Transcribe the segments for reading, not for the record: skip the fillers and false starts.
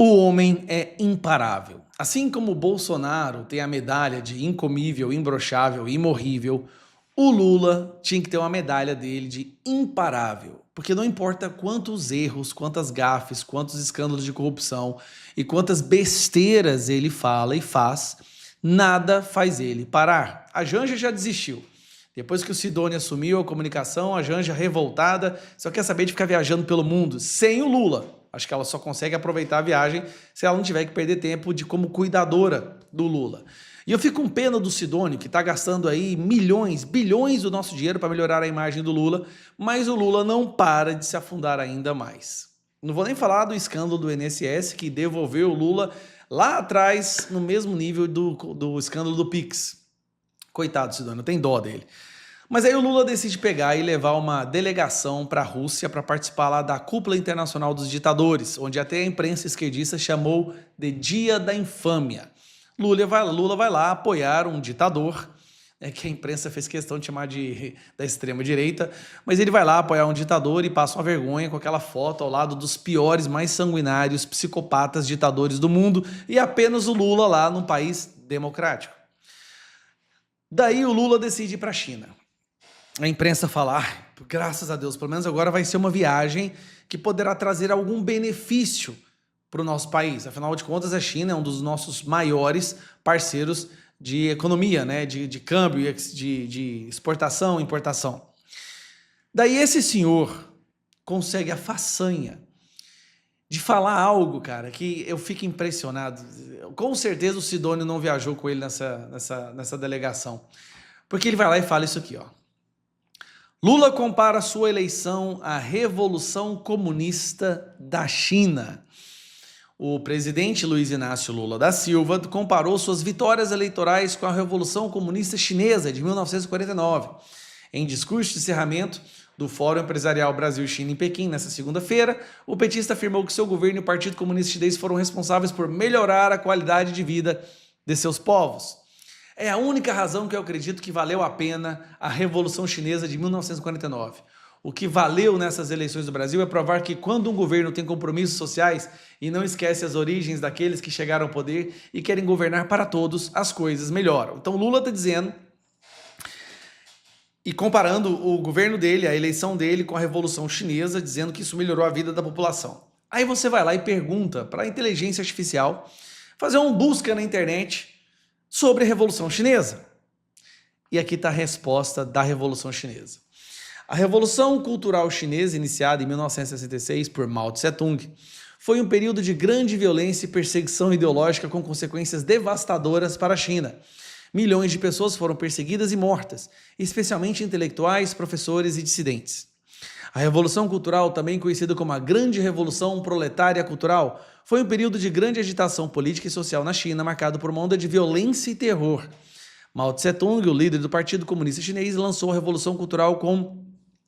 O homem é imparável. Assim como o Bolsonaro tem a medalha de incomível, imbrochável e imorrível, o Lula tinha que ter uma medalha dele de imparável. Porque não importa quantos erros, quantas gafes, quantos escândalos de corrupção e quantas besteiras ele fala e faz, nada faz ele parar. A Janja já desistiu. Depois que o Sidônio assumiu a comunicação, a Janja revoltada só quer saber de ficar viajando pelo mundo sem o Lula. Acho que ela só consegue aproveitar a viagem se ela não tiver que perder tempo de como cuidadora do Lula. E eu fico com pena do Sidônio, que está gastando aí milhões, bilhões do nosso dinheiro para melhorar a imagem do Lula, mas o Lula não para de se afundar ainda mais. Não vou nem falar do escândalo do INSS, que devolveu o Lula lá atrás, no mesmo nível do escândalo do Pix. Coitado do Sidônio, tem dó dele. Mas aí o Lula decide pegar e levar uma delegação para a Rússia para participar lá da Cúpula Internacional dos Ditadores, onde até a imprensa esquerdista chamou de Dia da Infâmia. Lula vai lá apoiar um ditador, que a imprensa fez questão de chamar da extrema-direita, mas ele vai lá apoiar um ditador e passa uma vergonha com aquela foto ao lado dos piores, mais sanguinários, psicopatas ditadores do mundo e apenas o Lula lá num país democrático. Daí o Lula decide ir para a China. A imprensa fala, graças a Deus, pelo menos agora vai ser uma viagem que poderá trazer algum benefício para o nosso país. Afinal de contas, a China é um dos nossos maiores parceiros de economia, né? de câmbio, de exportação e importação. Daí esse senhor consegue a façanha de falar algo, cara, que eu fico impressionado. Com certeza o Sidônio não viajou com ele nessa delegação. Porque ele vai lá e fala isso aqui, ó. Lula compara sua eleição à Revolução Comunista da China. O presidente Luiz Inácio Lula da Silva comparou suas vitórias eleitorais com a Revolução Comunista Chinesa de 1949. Em discurso de encerramento do Fórum Empresarial Brasil-China em Pequim, nesta segunda-feira, o petista afirmou que seu governo e o Partido Comunista Chinês foram responsáveis por melhorar a qualidade de vida de seus povos. É a única razão que eu acredito que valeu a pena a Revolução Chinesa de 1949. O que valeu nessas eleições do Brasil é provar que quando um governo tem compromissos sociais e não esquece as origens daqueles que chegaram ao poder e querem governar para todos, as coisas melhoram. Então Lula está dizendo, e comparando o governo dele, a eleição dele com a Revolução Chinesa, dizendo que isso melhorou a vida da população. Aí você vai lá e pergunta para a inteligência artificial fazer uma busca na internet sobre a Revolução Chinesa. E aqui está a resposta da Revolução Chinesa. A Revolução Cultural Chinesa, iniciada em 1966 por Mao Tse-tung, foi um período de grande violência e perseguição ideológica com consequências devastadoras para a China. Milhões de pessoas foram perseguidas e mortas, especialmente intelectuais, professores e dissidentes. A Revolução Cultural, também conhecida como a Grande Revolução Proletária Cultural, foi um período de grande agitação política e social na China, marcado por uma onda de violência e terror. Mao Tse-tung, o líder do Partido Comunista Chinês, lançou a Revolução Cultural com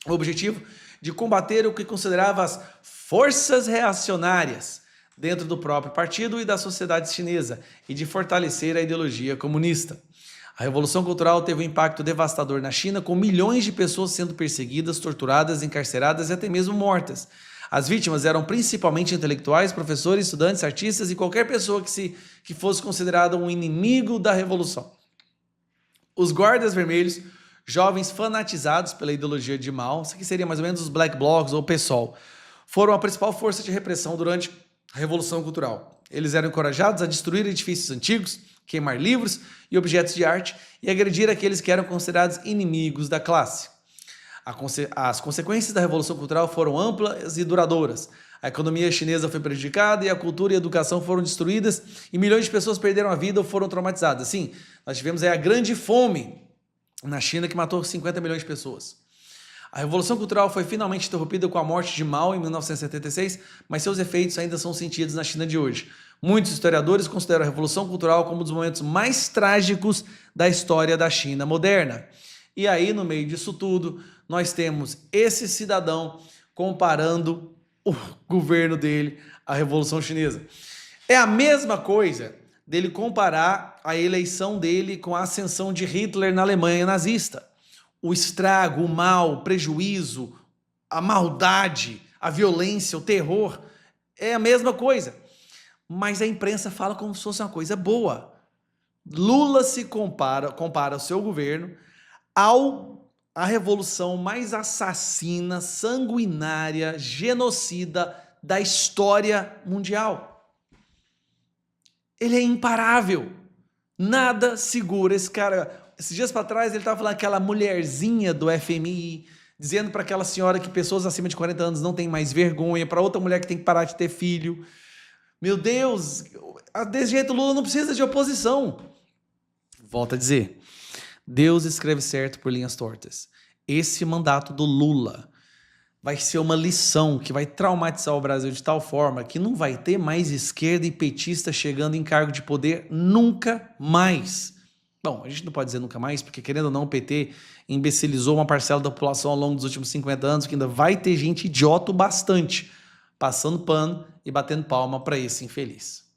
o objetivo de combater o que considerava as forças reacionárias dentro do próprio partido e da sociedade chinesa e de fortalecer a ideologia comunista. A Revolução Cultural teve um impacto devastador na China, com milhões de pessoas sendo perseguidas, torturadas, encarceradas e até mesmo mortas. As vítimas eram principalmente intelectuais, professores, estudantes, artistas e qualquer pessoa que fosse considerada um inimigo da Revolução. Os guardas vermelhos, jovens fanatizados pela ideologia de Mao, isso aqui seria mais ou menos os Black Blocs ou o PSOL, foram a principal força de repressão durante a Revolução Cultural. Eles eram encorajados a destruir edifícios antigos, queimar livros e objetos de arte e agredir aqueles que eram considerados inimigos da classe. As consequências da Revolução Cultural foram amplas e duradouras. A economia chinesa foi prejudicada e a cultura e a educação foram destruídas e milhões de pessoas perderam a vida ou foram traumatizadas. Sim, nós tivemos aí a grande fome na China que matou 50 milhões de pessoas. A Revolução Cultural foi finalmente interrompida com a morte de Mao em 1976, mas seus efeitos ainda são sentidos na China de hoje. Muitos historiadores consideram a Revolução Cultural como um dos momentos mais trágicos da história da China moderna. E aí, no meio disso tudo, nós temos esse cidadão comparando o governo dele à Revolução Chinesa. É a mesma coisa dele comparar a eleição dele com a ascensão de Hitler na Alemanha nazista. O estrago, o mal, o prejuízo, a maldade, a violência, o terror, é a mesma coisa. mas a imprensa fala como se fosse uma coisa boa. Lula se compara o seu governo à revolução mais assassina, sanguinária, genocida da história mundial. Ele é imparável. Nada segura esse cara. Esses dias para trás ele estava falando aquela mulherzinha do FMI, dizendo para aquela senhora que pessoas acima de 40 anos não têm mais vergonha, para outra mulher que tem que parar de ter filho. Meu Deus, desse jeito o Lula não precisa de oposição. Volto a dizer, Deus escreve certo por linhas tortas. Esse mandato do Lula vai ser uma lição que vai traumatizar o Brasil de tal forma que não vai ter mais esquerda e petista chegando em cargo de poder nunca mais. Bom, a gente não pode dizer nunca mais, porque querendo ou não, o PT imbecilizou uma parcela da população ao longo dos últimos 50 anos, que ainda vai ter gente idiota o bastante, passando pano e batendo palma para esse infeliz.